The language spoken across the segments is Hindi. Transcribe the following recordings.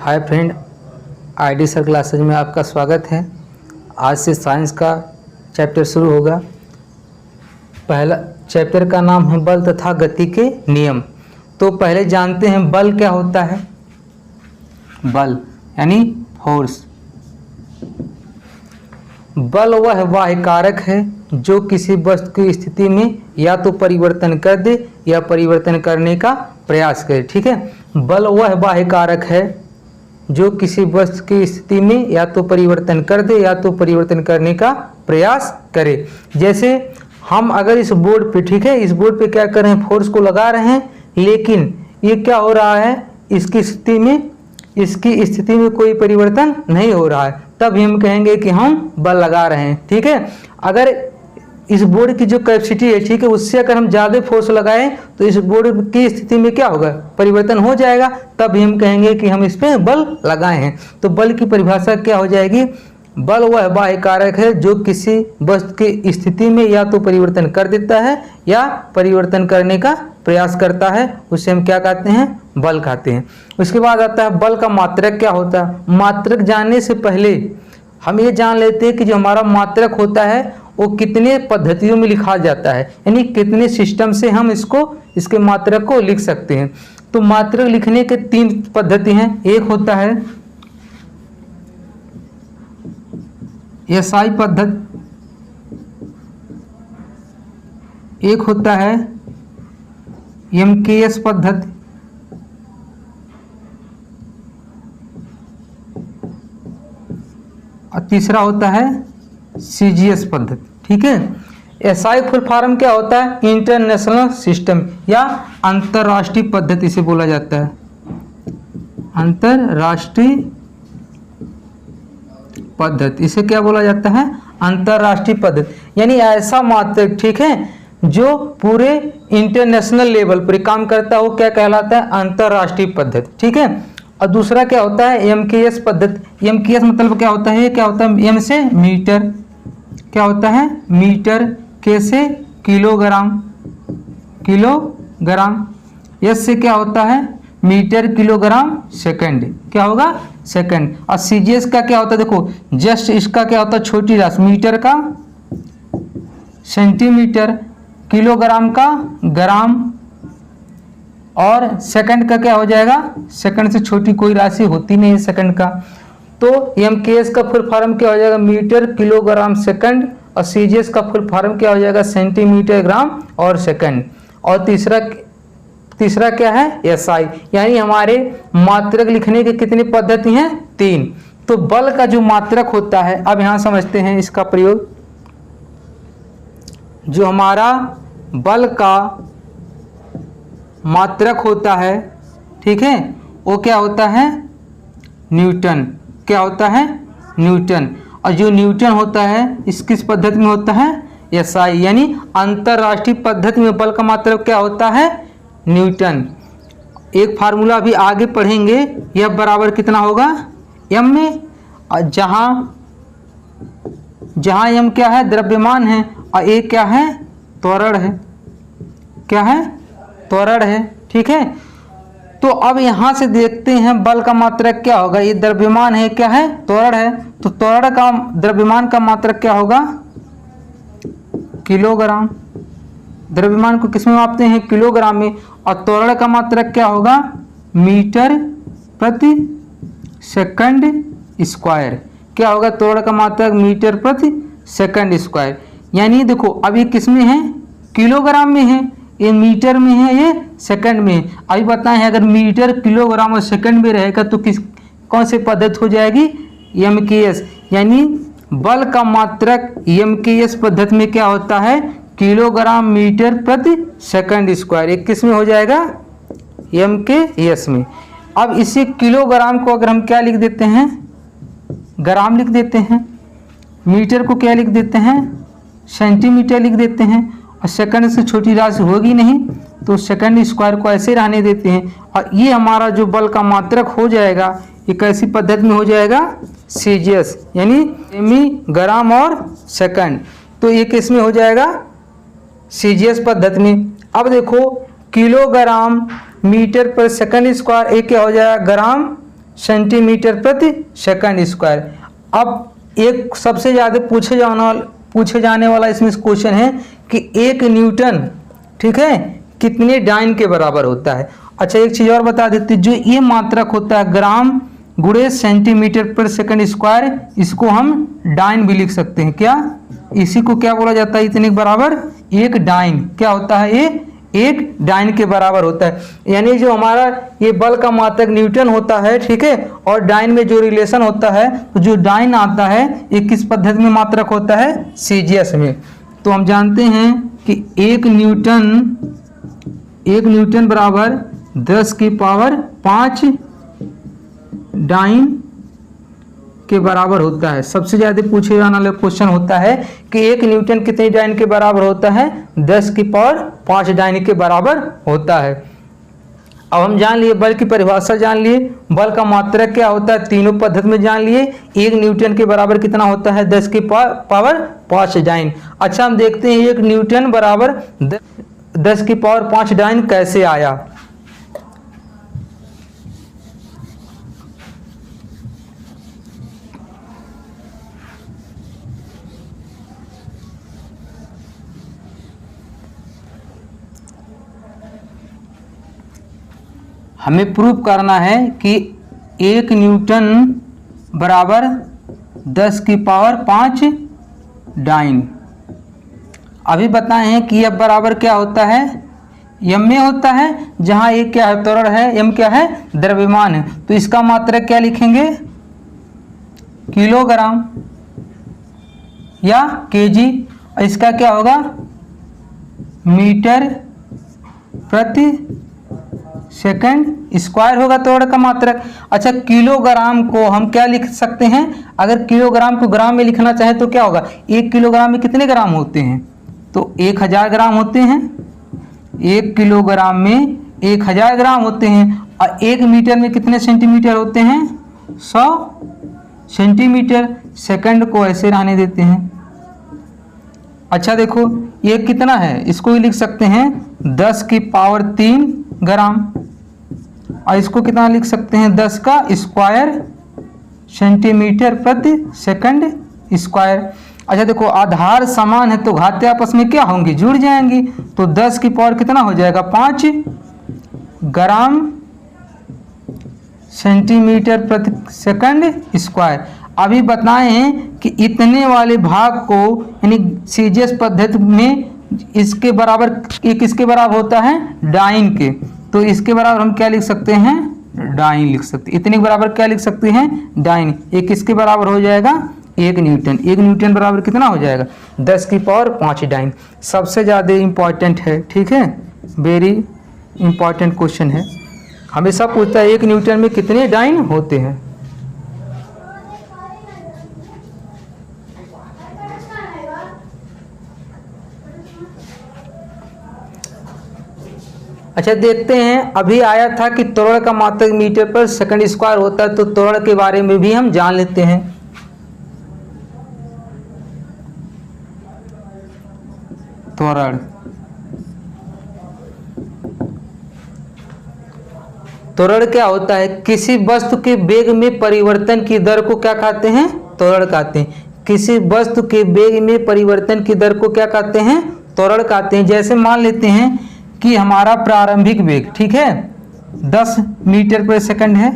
Hi friend, ID sir classes में आपका स्वागत है। आज से साइंस का चैप्टर शुरू होगा। पहला चैप्टर का नाम है बल तथा गति के नियम। तो पहले जानते हैं बल क्या होता है। बल यानी फोर्स। बल वह बाह्य कारक है जो किसी वस्तु की स्थिति में या तो परिवर्तन कर दे या परिवर्तन करने का प्रयास करे। ठीक है, बल वह बाह्य कारक है जो किसी वस्तु की स्थिति में या तो परिवर्तन कर दे या तो परिवर्तन करने का प्रयास करे। जैसे हम अगर इस बोर्ड पे, ठीक है, इस बोर्ड पे क्या कर रहे हैं, फोर्स को लगा रहे हैं, लेकिन ये क्या हो रहा है, इसकी स्थिति में कोई परिवर्तन नहीं हो रहा है, तब हम कहेंगे कि हम बल लगा रहे हैं। ठीक है, अगर इस बोर्ड की जो कैपेसिटी है, ठीक है, उससे अगर हम ज़्यादा फोर्स लगाएं तो इस बोर्ड की स्थिति में क्या होगा, परिवर्तन हो जाएगा, तब हम कहेंगे कि हम इस पर बल लगाए हैं। तो बल की परिभाषा क्या हो जाएगी, बल वह बाह्य कारक है जो किसी वस्तु की स्थिति में या तो परिवर्तन कर देता है या परिवर्तन करने का प्रयास करता है, उसे हम क्या कहते हैं, बल कहते हैं। उसके बाद आता है बल का मात्रक क्या होता है। मात्रक जानने से पहले हम ये जान लेते हैं कि जो हमारा मात्रक होता है वो कितने पद्धतियों में लिखा जाता है, यानी कितने सिस्टम से हम इसके मात्रक को लिख सकते हैं। तो मात्रक लिखने के 3 पद्धति हैं। एक होता है एसआई पद्धति, एक होता है एमकेएस पद्धति, और तीसरा होता है सीजीएस पद्धति। ठीक है, एसआई फुल फॉर्म क्या होता है, इंटरनेशनल सिस्टम या अंतरराष्ट्रीय पद्धति से बोला जाता है, अंतरराष्ट्रीय पद्धति, इसे क्या बोला जाता है, अंतरराष्ट्रीय पद्धति। यानी ऐसा मात्रक, ठीक है, जो पूरे इंटरनेशनल लेवल पर काम करता हो, क्या कहलाता है, अंतरराष्ट्रीय पद्धति। ठीक है, और दूसरा क्या होता है एमकेएस पद्धति। एमकेएस मतलब क्या होता है, एम से मीटर, क्या होता है मीटर, के से किलोग्राम, एस से क्या होता है मीटर, किलोग्राम, सेकंड, क्या होगा सेकंड। और सीजीएस का क्या होता है, देखो जस्ट इसका क्या होता है छोटी राशि, मीटर का सेंटीमीटर, किलोग्राम का ग्राम, और सेकंड का क्या हो जाएगा, सेकंड से छोटी कोई राशि होती नहीं है सेकंड का। तो एमकेएस का फुल फॉर्म क्या हो जाएगा, मीटर, किलोग्राम, सेकंड, और सीजीएस का फुल फॉर्म क्या हो जाएगा, सेंटीमीटर, ग्राम और सेकंड। और तीसरा क्या है एसआई। यानी हमारे मात्रक लिखने के कितनी पद्धति हैं, 3। तो बल का जो मात्रक होता है, अब यहाँ समझते हैं इसका प्रयोग। जो हमारा बल का मात्रक होता है, ठीक है, वो क्या होता है न्यूटन, क्या होता है न्यूटन। और जो न्यूटन होता है इस किस पद्धति में होता है, एसआई, यानी अंतरराष्ट्रीय पद्धति में बल का मात्रक क्या होता है, न्यूटन। एक फार्मूला अभी आगे पढ़ेंगे, यह बराबर कितना होगा एम में, जहां एम क्या है, द्रव्यमान है, और ए क्या है, त्वरण है, क्या है, त्वरण है। ठीक है, तो अब यहां से देखते हैं बल का मात्रक क्या होगा। ये द्रव्यमान है, क्या है, त्वरण है, तो त्वरण का द्रव्यमान का मात्रक क्या होगा, किलोग्राम। द्रव्यमान को किस में मापते हैं, किलोग्राम में। और त्वरण का मात्रक क्या होगा, मीटर प्रति सेकंड स्क्वायर, क्या होगा त्वरण का मात्रक, मीटर प्रति सेकंड स्क्वायर। यानी देखो अब ये किस में है, किलोग्राम में है, ये मीटर में है, ये सेकंड में है। अभी बताएं अगर मीटर, किलोग्राम और सेकंड में रहेगा तो कौन सी पद्धति हो जाएगी, एमकेएस। यानी बल का मात्रक एमकेएस पद्धति में क्या होता है, किलोग्राम मीटर प्रति सेकंड स्क्वायर, एक किस में हो जाएगा, एमकेएस में। अब इसी किलोग्राम को अगर हम क्या लिख देते हैं, ग्राम लिख देते हैं, मीटर को क्या लिख देते हैं, सेंटीमीटर लिख देते हैं, और सेकंड से छोटी राशि होगी नहीं तो सेकंड स्क्वायर को ऐसे रहने देते हैं। और ये हमारा जो बल का मात्रक हो जाएगा, ये कैसी पद्धति में हो जाएगा, सीजीएस, यानी सेमी, ग्राम और सेकंड। तो ये किस में हो जाएगा, सीजीएस पद्धति में। अब देखो किलोग्राम मीटर पर सेकंड स्क्वायर, एक क्या हो जाएगा, ग्राम सेंटीमीटर प्रति सेकंड स्क्वायर। अब एक सबसे ज़्यादा पूछे जाने वाला इसमें क्वेश्चन है कि 1 न्यूटन, ठीक है, कितने डाइन के बराबर होता है। अच्छा एक चीज़ और बता देते, जो ये मात्रक होता है ग्राम गुणे सेंटीमीटर पर सेकंड स्क्वायर, इसको हम डाइन भी लिख सकते हैं। क्या, इसी को क्या बोला जाता है, इतने के बराबर 1 डाइन। क्या होता है ये, 1 डाइन के बराबर होता है। यानी जो हमारा ये बल का मात्रक न्यूटन होता है, ठीक है, और डाइन में जो रिलेशन होता है, तो जो डाइन आता है ये किस पद्धति में मात्रक होता है, सीजीएस में। तो हम जानते हैं कि 1 न्यूटन बराबर 10 की पावर 5 डाइन के बराबर होता है। सबसे ज़्यादा पूछे जाने वाला क्वेश्चन होता है कि 1 न्यूटन कितने डाइन के बराबर होता है, 10 की पावर 5 डाइन के बराबर होता है। अब हम जान लिए बल की परिभाषा, जान लिए बल का मात्रक क्या होता है, तीनों पद्धति में जान लिए। 1 न्यूटन के बराबर कितना होता है, 10 की पावर 5 डाइन। अच्छा हम देखते हैं 1 न्यूटन बराबर 10 की पावर 5 डाइन कैसे आया। हमें प्रूव करना है कि 1 न्यूटन बराबर 10 की पावर 5 डाइन। अभी बताए हैं कि F बराबर क्या होता है, m में होता है, जहाँ एक क्या है, त्वरण है, m क्या है, द्रव्यमान है। तो इसका मात्रक क्या लिखेंगे, किलोग्राम या केजी। इसका क्या होगा, मीटर प्रति सेकंड स्क्वायर होगा त्वरण का मात्रक। अच्छा किलोग्राम को हम क्या लिख सकते हैं, अगर किलोग्राम को ग्राम में लिखना चाहे तो क्या होगा, 1 किलोग्राम में कितने ग्राम होते हैं, तो 1000 ग्राम होते हैं। 1 किलोग्राम में 1000 ग्राम होते हैं। और 1 मीटर में कितने सेंटीमीटर होते हैं, 100 सेंटीमीटर। सेकंड को ऐसे रहने देते हैं। अच्छा देखो ये कितना है, इसको भी लिख सकते हैं 10 की पावर 3 ग्राम, और इसको कितना लिख सकते हैं, 10 का स्क्वायर सेंटीमीटर प्रति सेकंड स्क्वायर। अच्छा देखो आधार समान है तो घातें आपस में क्या होंगी, जुड़ जाएंगी। तो 10 की पावर कितना हो जाएगा, 5 ग्राम सेंटीमीटर प्रति सेकंड स्क्वायर। अभी बताए हैं कि इतने वाले भाग को यानी सीजीएस पद्धति में इसके बराबर, एक इसके बराबर होता है डाइन के, तो इसके बराबर हम क्या लिख सकते हैं, डाइन लिख सकते हैं। इतने के बराबर क्या लिख सकते हैं, डाइन। एक इसके बराबर हो जाएगा 1 न्यूटन। 1 न्यूटन बराबर कितना हो जाएगा, 10 की पावर 5 डाइन। सबसे ज़्यादा इम्पॉर्टेंट है, ठीक है, वेरी इम्पॉर्टेंट क्वेश्चन है। हमेशा पूछता है 1 न्यूटन में कितने डाइन होते हैं। अच्छा देखते हैं, अभी आया था कि त्वरण का मात्रक मीटर पर सेकंड स्क्वायर होता है, तो त्वरण के बारे में भी हम जान लेते हैं। त्वरण, त्वरण क्या होता है, किसी वस्तु के वेग में परिवर्तन की दर को क्या कहते हैं, त्वरण कहते हैं। किसी वस्तु के वेग में परिवर्तन की दर को क्या कहते हैं, त्वरण कहते हैं। जैसे मान लेते हैं कि हमारा प्रारंभिक वेग, ठीक है, 10 मीटर पर सेकंड है।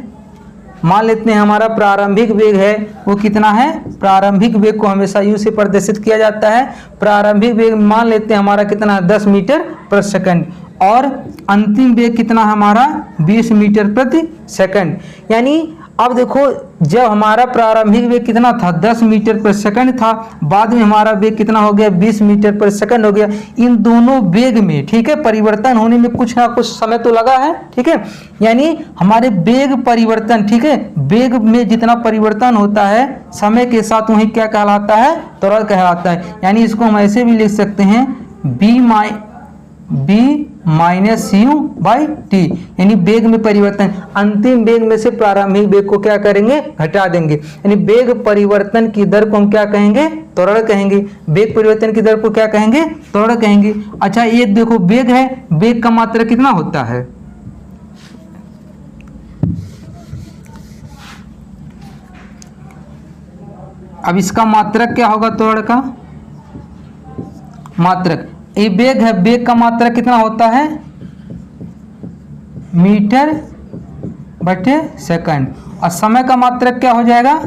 मान लेते हैं हमारा प्रारंभिक वेग है वो कितना है, प्रारंभिक वेग को हमेशा यू से प्रदर्शित किया जाता है। प्रारंभिक वेग मान लेते हैं हमारा कितना है, 10 मीटर पर सेकंड, और अंतिम वेग कितना हमारा 20 मीटर प्रति सेकंड। यानी अब देखो जब हमारा प्रारंभिक वेग कितना था, 10 मीटर पर सेकंड था, बाद में हमारा वेग कितना हो गया, 20 मीटर पर सेकंड हो गया। इन दोनों वेग में, ठीक है, परिवर्तन होने में कुछ ना कुछ समय तो लगा है, ठीक है। यानी हमारे वेग परिवर्तन, ठीक है, वेग में जितना परिवर्तन होता है समय के साथ वही क्या कहलाता है, त्वरण कहलाता है। यानी इसको हम ऐसे भी लिख सकते हैं b minus you by T, यानी वेग में परिवर्तन। अंतिम वेग में से प्रारंभिक वेग को क्या करेंगे, घटा देंगे। यानी वेग परिवर्तन की दर को हम क्या कहेंगे, त्वरण कहेंगे। वेग परिवर्तन की दर को क्या कहेंगे, त्वरण कहेंगे। अच्छा ये देखो वेग है, वेग का मात्रा कितना होता है, अब इसका मात्रक क्या होगा? त्वरण का मात्रक, ये वेग है, वेग का मात्रक कितना होता है? मीटर बटे सेकंड। और समय का मात्रक क्या हो जाएगा?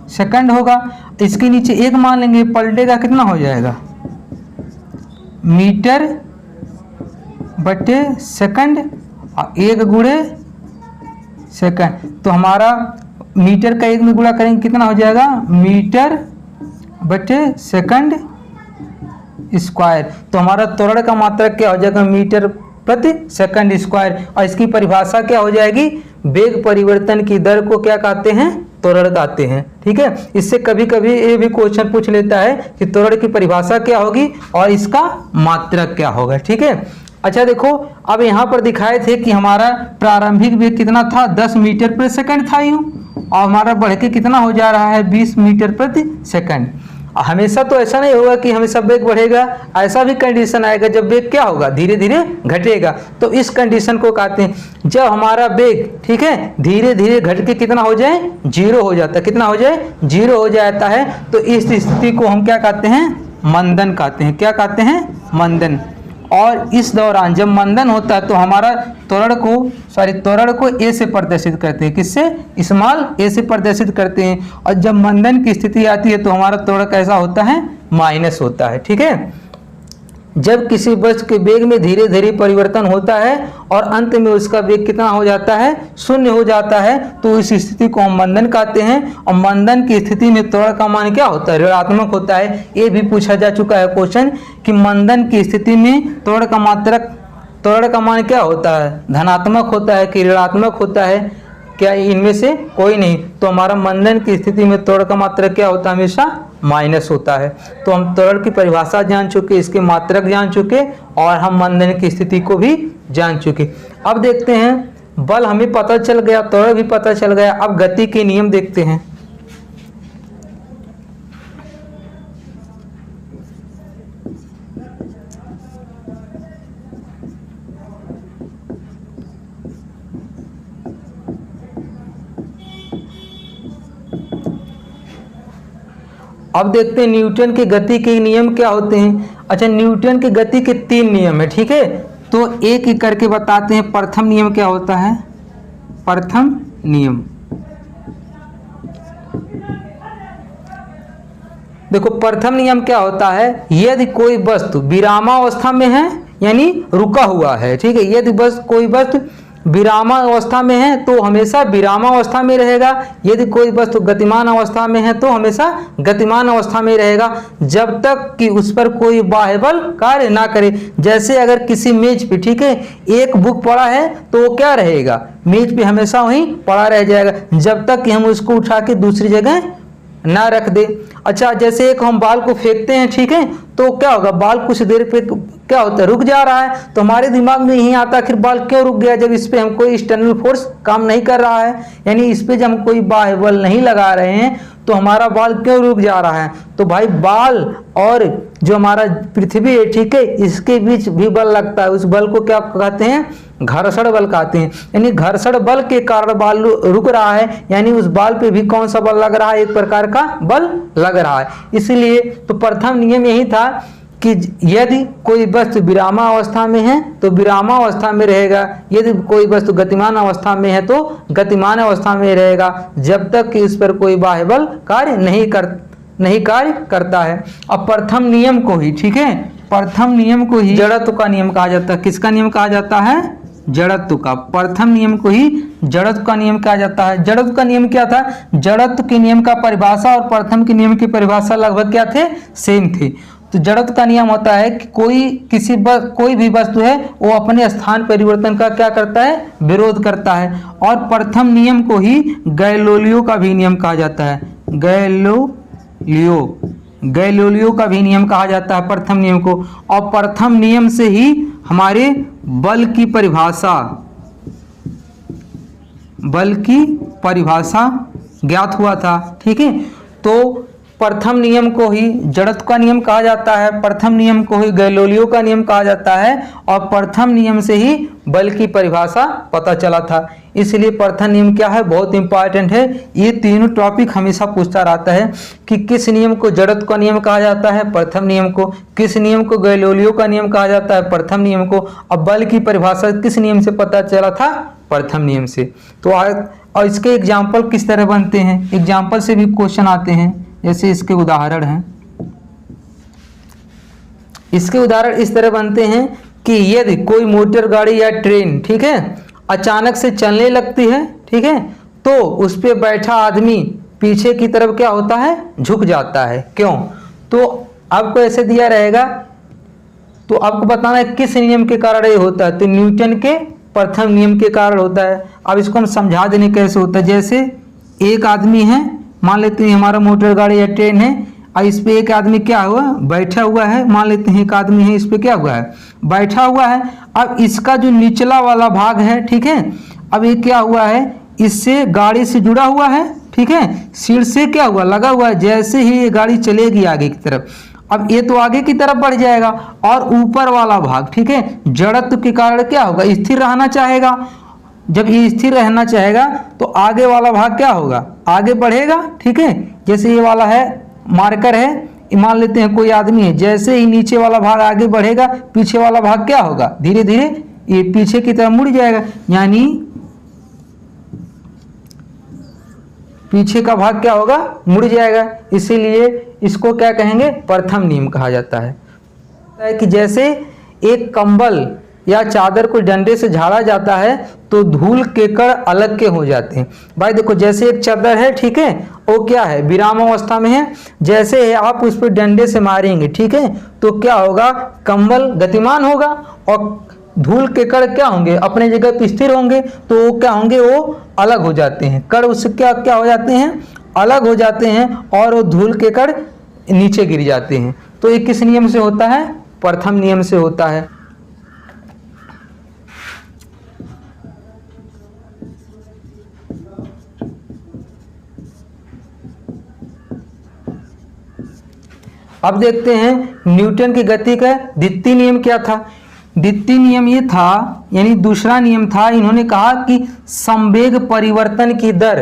सेकंड होगा। इसके नीचे एक मान लेंगे, पलटेगा कितना हो जाएगा? मीटर बटे सेकंड और 1 गुणे सेकंड। तो हमारा मीटर का 1 में गुणा करेंगे कितना हो जाएगा? मीटर बटे सेकंड स्क्वायर। तो हमारा त्वरण का मात्रक क्या हो जाएगा? मीटर प्रति सेकंड स्क्वायर। और इसकी परिभाषा क्या हो जाएगी? वेग परिवर्तन की दर को क्या कहते हैं? त्वरण कहते हैं। ठीक है, इससे कभी कभी ये भी क्वेश्चन पूछ लेता है कि त्वरण की परिभाषा क्या होगी और इसका मात्रक क्या होगा। ठीक है, अच्छा देखो, अब यहाँ पर दिखाए थे कि हमारा प्रारंभिक वेग कितना था? 10 मीटर प्रति सेकंड था यूं, और हमारा बढ़ के कितना हो जा रहा है? 20 मीटर प्रति सेकंड। हमेशा तो ऐसा नहीं होगा कि हमेशा वेग बढ़ेगा, ऐसा भी कंडीशन आएगा जब वेग क्या होगा? धीरे धीरे घटेगा। तो इस कंडीशन को कहते हैं जब हमारा वेग, ठीक है, धीरे धीरे घट के कितना हो जाए? 0 हो जाता है। कितना हो जाए? 0 हो जाता है। तो इस स्थिति को हम क्या कहते हैं? मंदन कहते हैं। क्या कहते हैं? मंदन। और इस दौरान जब मंदन होता है तो हमारा त्वरण को ए से प्रदर्शित करते हैं। किससे? स्मॉल ए से प्रदर्शित करते हैं। और जब मंदन की स्थिति आती है तो हमारा त्वरण कैसा होता है? माइनस होता है। ठीक है, जब किसी वस्तु के वेग में धीरे धीरे परिवर्तन होता है और अंत में उसका वेग कितना हो जाता है? 0 हो जाता है, तो इस स्थिति को हम मंदन कहते हैं। और मंदन की स्थिति में त्वरण का मान क्या होता है? ऋणात्मक होता है। ये भी पूछा जा चुका है क्वेश्चन कि मंदन की स्थिति में त्वरण का मान क्या होता है? धनात्मक होता है कि ऋणात्मक होता है? क्या इनमें से कोई नहीं। तो हमारा मंदन की स्थिति में त्वरण का मात्रक क्या होता है? हमेशा माइनस होता है। तो हम त्वरण की परिभाषा जान चुके, इसके मात्रक जान चुके, और हम मंदन की स्थिति को भी जान चुके। अब देखते हैं, बल हमें पता चल गया, त्वरण भी पता चल गया। अब गति के नियम देखते हैं। अब देखते हैं न्यूटन के गति के नियम क्या होते हैं। अच्छा, न्यूटन के गति के 3 नियम है। ठीक है, तो एक एक करके बताते हैं। प्रथम नियम क्या होता है? प्रथम नियम, देखो प्रथम नियम क्या होता है? यदि कोई वस्तु विरामावस्था में है, यानी रुका हुआ है, ठीक है, यदि कोई वस्तु विरामावस्था में है तो हमेशा विरामावस्था में रहेगा। यदि कोई वस्तु गतिमान अवस्था में है तो हमेशा गतिमान अवस्था में रहेगा, जब तक कि उस पर कोई बाह्य बल कार्य ना करे। जैसे अगर किसी मेज पे, ठीक है, एक बुक पड़ा है तो वो क्या रहेगा? मेज पे हमेशा वहीं पड़ा रह जाएगा, जब तक कि हम उसको उठा के दूसरी जगह ना रख दे। अच्छा, जैसे एक हम बाल को फेंकते हैं, ठीक है, तो क्या होगा? बाल कुछ देर पे क्या होता है? रुक जा रहा है। तो हमारे दिमाग में यही आता है, आखिर बाल क्यों रुक गया? जब इस पे हम कोई एक्सटर्नल फोर्स काम नहीं कर रहा है, यानी इस पे जब हम कोई बाह्य बल नहीं लगा रहे हैं तो हमारा बाल क्यों रुक जा रहा है? तो भाई बाल और जो हमारा पृथ्वी है, ठीक है, इसके बीच भी बल लगता है। उस बल को क्या कहते हैं? घर्षण बल कहते हैं। यानी घर्षण बल के कारण बाल रुक रहा है, यानी उस बाल पे भी कौन सा बल लग रहा है? एक प्रकार का बल लग रहा है। इसलिए तो प्रथम नियम यही था कि यदि कोई वस्तु विरामावस्था में है तो विरामावस्था में रहेगा, यदि कोई वस्तु गतिमान अवस्था में है तो गतिमान अवस्था में रहेगा, जब तक कि उस पर कोई बाह्य बल कार्य नहीं कार्य करता है। अब प्रथम नियम को ही, ठीक है, प्रथम नियम को ही जड़त्व का नियम कहा जाता है। किसका नियम कहा जाता है? जड़त्व का। प्रथम नियम को ही जड़त्व का नियम कहा जाता है। जड़त्व का नियम क्या था? जड़त्व के नियम का परिभाषा और प्रथम के नियम की परिभाषा लगभग क्या थे? सेम थे। तो जड़त्व का नियम होता है कि कोई भी वस्तु है वो अपने स्थान परिवर्तन का क्या करता है? विरोध करता है। और प्रथम नियम को ही गैलीलियो का भी नियम कहा जाता है। गैलीलियो का भी नियम कहा जाता है प्रथम नियम को। और प्रथम नियम से ही हमारे बल की परिभाषा ज्ञात हुआ था। ठीक है, तो प्रथम नियम को ही जड़त्व का नियम कहा जाता है, प्रथम नियम को ही गैलीलियो का नियम कहा जाता है, और प्रथम नियम से ही बल की परिभाषा पता चला था। इसलिए प्रथम नियम क्या है, बहुत इंपॉर्टेंट है। ये तीनों टॉपिक हमेशा पूछता रहता है कि किस नियम को जड़त्व का नियम कहा जाता है, प्रथम नियम को, किस नियम को गैलीलियो का नियम कहा जाता है, प्रथम नियम को, अब बल की परिभाषा किस नियम से पता चला था, प्रथम नियम से। तो और इसके एग्जाम्पल किस तरह बनते हैं, एग्जाम्पल से भी क्वेश्चन आते हैं। जैसे इसके उदाहरण हैं, इसके उदाहरण इस तरह बनते हैं कि यदि कोई मोटर गाड़ी या ट्रेन, ठीक है, अचानक से चलने लगती है, ठीक है, तो उस पे बैठा आदमी पीछे की तरफ क्या होता है, झुक जाता है। क्यों? तो आपको ऐसे दिया रहेगा, तो आपको बताना है किस नियम के कारण ये होता है। तो न्यूटन के प्रथम नियम के कारण होता है। अब इसको हम समझा देने कैसे होता है। जैसे एक आदमी है, मान लेते हैं हमारा मोटर गाड़ी या ट्रेन है, और इस पे एक आदमी क्या हुआ, बैठा हुआ है। मान लेते हैं एक आदमी है, इस पे क्या हुआ है, बैठा हुआ है। अब इसका जो निचला वाला भाग है, ठीक है, अब ये क्या हुआ है, इससे गाड़ी से जुड़ा हुआ है, ठीक है, सीट से क्या हुआ, लगा हुआ है। जैसे ही ये गाड़ी चलेगी आगे की तरफ, अब ये तो आगे की तरफ बढ़ जाएगा, और ऊपर वाला भाग, ठीक है, जड़त्व के कारण क्या होगा, स्थिर रहना चाहेगा। जब ये स्थिर रहना चाहेगा तो आगे वाला भाग क्या होगा, आगे बढ़ेगा, ठीक है। जैसे ये वाला है, मार्कर है, मान लेते हैं कोई आदमी है, जैसे ही नीचे वाला भाग आगे बढ़ेगा, पीछे वाला भाग क्या होगा, धीरे धीरे ये पीछे की तरफ मुड़ जाएगा, यानी पीछे का भाग क्या होगा, मुड़ जाएगा। इसीलिए इसको क्या कहेंगे, प्रथम नियम कहा जाता है। कि जैसे एक कंबल या चादर को डंडे से झाड़ा जाता है तो धूल के कण अलग के हो जाते हैं। भाई देखो, जैसे एक चादर है, ठीक है, वो क्या है, विराम अवस्था में है। जैसे आप उस पर डंडे से मारेंगे, ठीक है, तो क्या होगा, कंबल गतिमान होगा, और धूल के कण क्या होंगे, अपने जगह पर स्थिर होंगे। तो वो क्या होंगे, वो अलग हो जाते हैं, कण उससे क्या क्या हो जाते हैं, अलग हो जाते हैं, और वो धूल के कण नीचे गिर जाते हैं। तो ये किस नियम से होता है, प्रथम नियम से होता है। अब देखते हैं न्यूटन की गति का द्वितीय नियम क्या था। द्वितीय नियम ये था, यानी दूसरा नियम था, इन्होंने कहा कि संवेग परिवर्तन की दर।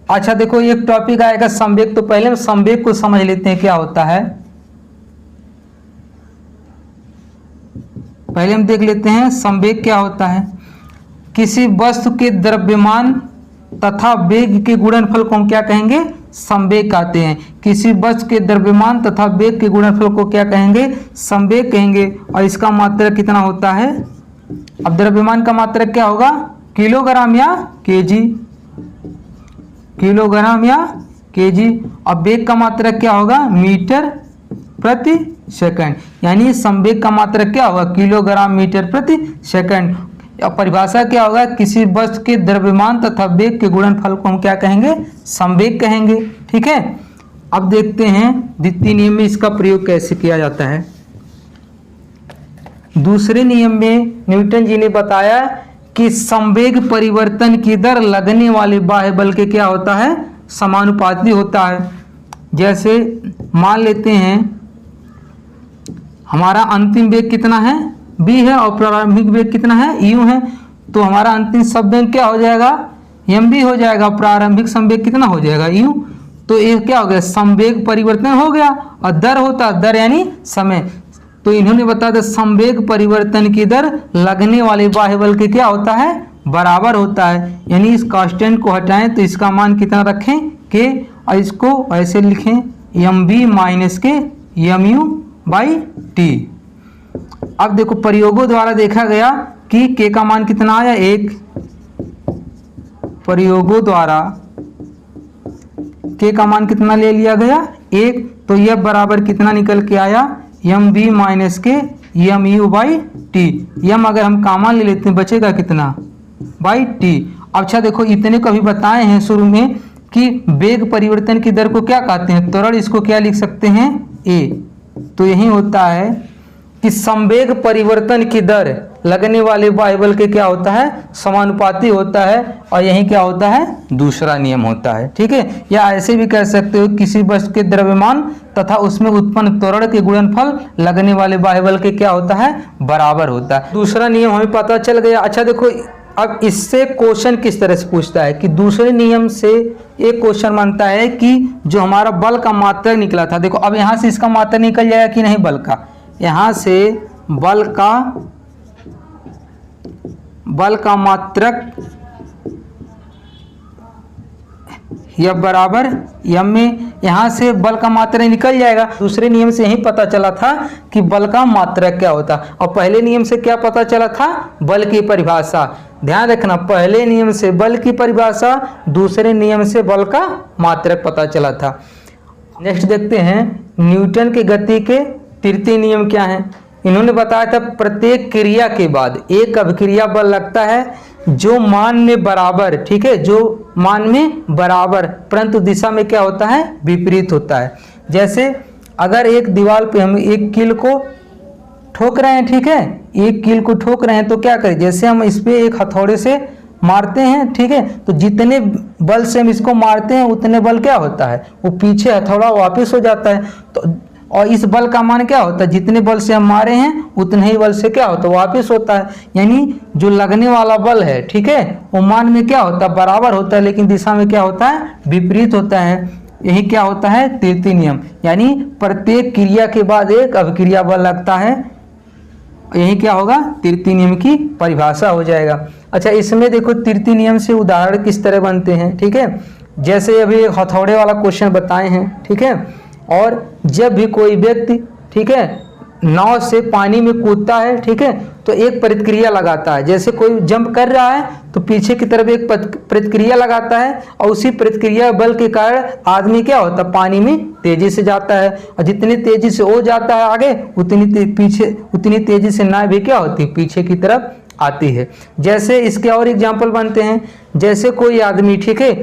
अच्छा देखो, एक टॉपिक आएगा संवेग, तो पहले हम संवेग को समझ लेते हैं क्या होता है। पहले हम देख लेते हैं संवेग क्या होता है। किसी वस्तु के द्रव्यमान तथा वेग के गुणनफल को हम क्या कहेंगे, संवेग कहते हैं। किसी वस्तु के द्रव्यमान तथा वेग के गुणनफल को क्या कहेंगे, संवेग कहेंगे। और इसका मात्रक कितना होता है, अब द्रव्यमान का मात्रक क्या होगा, किलोग्राम या केजी, किलोग्राम या केजी। अब वेग का मात्रक क्या होगा, मीटर प्रति सेकंड, यानी संवेग का मात्रक क्या होगा, किलोग्राम मीटर प्रति सेकंड। परिभाषा क्या होगा, किसी वस्तु के द्रव्यमान तथा वेग के गुणनफल को हम क्या कहेंगे, संवेग कहेंगे, ठीक है। अब देखते हैं द्वितीय नियम में इसका प्रयोग कैसे किया जाता है। दूसरे नियम में न्यूटन जी ने बताया कि संवेग परिवर्तन की दर लगने वाले बाह्य बल के क्या होता है, समानुपाती होता है। जैसे मान लेते हैं हमारा अंतिम वेग कितना है, v है, और प्रारंभिक वेग कितना है, u है। तो हमारा अंतिम संवेग क्या हो जाएगा, mv हो जाएगा, प्रारंभिक संवेग कितना हो जाएगा, u। तो ये क्या हो गया, संवेग परिवर्तन हो गया। और दर होता, दर यानी समय। तो इन्होंने बताया था संवेग परिवर्तन की दर लगने वाले बाह्य बल के क्या होता है, बराबर होता है। यानी इस कांस्टेंट को हटाएं तो इसका मान कितना रखें, के, और इसको ऐसे लिखें, mv माइनस के mu बाई टी। अब देखो प्रयोगों द्वारा देखा गया कि के का मान कितना आया, 1। प्रयोगों द्वारा के का मान कितना ले लिया गया, 1। तो यह बराबर कितना निकल के आया, एम बी माइनस के M U by T. M अगर हम कामा ले लेते हैं बचेगा कितना, बाई टी। अच्छा देखो, इतने को अभी बताए हैं शुरू में कि वेग परिवर्तन की दर को क्या कहते हैं, त्वरण। इसको क्या लिख सकते हैं, ए। तो यही होता है कि संवेग परिवर्तन की दर लगने वाले बाह्य बल के क्या होता है, समानुपाती होता है, और यही क्या होता है, दूसरा नियम होता है। ठीक है, या ऐसे भी कह सकते हो किसी वस्तु के द्रव्यमान तथा उसमें उत्पन्न त्वरण के गुणनफल लगने वाले बाह्य बल के क्या होता है, बराबर होता है। दूसरा नियम हमें पता चल गया। अच्छा देखो, अब इससे क्वेश्चन किस तरह से पूछता है कि दूसरे नियम से एक क्वेश्चन बनता है कि जो हमारा बल का मात्रक निकला था, देखो अब यहाँ से इसका मात्रक निकल जाएगा कि नहीं, बल का, यहाँ से बल का मात्रक यह बराबर यम में, यहाँ से बल का मात्रक निकल जाएगा। दूसरे नियम से यही पता चला था कि बल का मात्रक क्या होता, और पहले नियम से क्या पता चला था, बल की परिभाषा। ध्यान रखना, पहले नियम से बल की परिभाषा, दूसरे नियम से बल का मात्रक पता चला था। नेक्स्ट देखते हैं न्यूटन के गति के तृतीय नियम क्या है। इन्होंने बताया था प्रत्येक क्रिया के बाद एक अभिक्रिया बल लगता है जो मान में बराबर, ठीक है, जो मान में बराबर परंतु दिशा में क्या होता है, विपरीत होता है। जैसे अगर एक दीवार पे हम एक कील को ठोक रहे हैं, ठीक है, एक कील को ठोक रहे हैं तो क्या करें, जैसे हम इस पे एक हथौड़े से मारते हैं, ठीक है, तो जितने बल से हम इसको मारते हैं उतने बल क्या होता है, वो पीछे हथौड़ा वापस हो जाता है। तो और इस बल का मान क्या होता है, जितने बल से हम मारे हैं उतने ही बल से क्या होता है, वापस होता है। यानी जो लगने वाला बल है, ठीक है, वो मान में क्या होता है, बराबर होता है, लेकिन दिशा में क्या होता है, विपरीत होता है। यही क्या होता है, तृतीय नियम। यानी प्रत्येक क्रिया के बाद एक अभिक्रिया बल लगता है, यही क्या होगा, तृतीय नियम की परिभाषा हो जाएगा। अच्छा, इसमें देखो तृतीय नियम से उदाहरण किस तरह बनते हैं, ठीक है, जैसे अभी एक हथौड़े वाला क्वेश्चन बताए हैं, ठीक है, और जब भी कोई व्यक्ति, ठीक है, नाव से पानी में कूदता है, ठीक है, तो एक प्रतिक्रिया लगाता है। जैसे कोई जंप कर रहा है तो पीछे की तरफ एक प्रतिक्रिया लगाता है, और उसी प्रतिक्रिया बल के कारण आदमी क्या होता है, पानी में तेजी से जाता है, और जितनी तेजी से वो जाता है आगे उतनी तेजी से नाव भी क्या होती है, पीछे की तरफ आती है। जैसे इसके और एग्जाम्पल बनते हैं, जैसे कोई आदमी, ठीक है,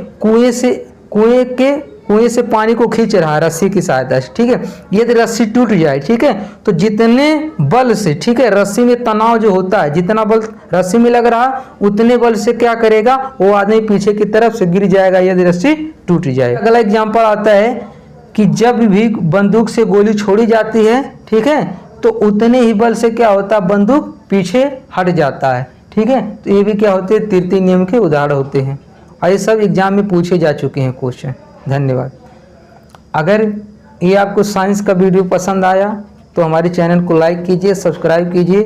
कुएं से पानी को खींच रहा है रस्सी की सहायता से, ठीक है, यदि रस्सी टूट जाए, ठीक है, तो जितने बल से, ठीक है, रस्सी में तनाव जो होता है, जितना बल रस्सी में लग रहा उतने बल से क्या करेगा, वो आदमी पीछे की तरफ से गिर जाएगा यदि रस्सी टूट जाए। अगला एग्जाम्पल आता है कि जब भी बंदूक से गोली छोड़ी जाती है, ठीक है, तो उतने ही बल से क्या होता है, बंदूक पीछे हट जाता है, ठीक है। तो ये भी क्या होते हैं, तृतीय नियम के उदाहरण होते हैं, और ये सब एग्जाम में पूछे जा चुके हैं क्वेश्चन। धन्यवाद। अगर ये आपको साइंस का वीडियो पसंद आया तो हमारे चैनल को लाइक कीजिए, सब्सक्राइब कीजिए।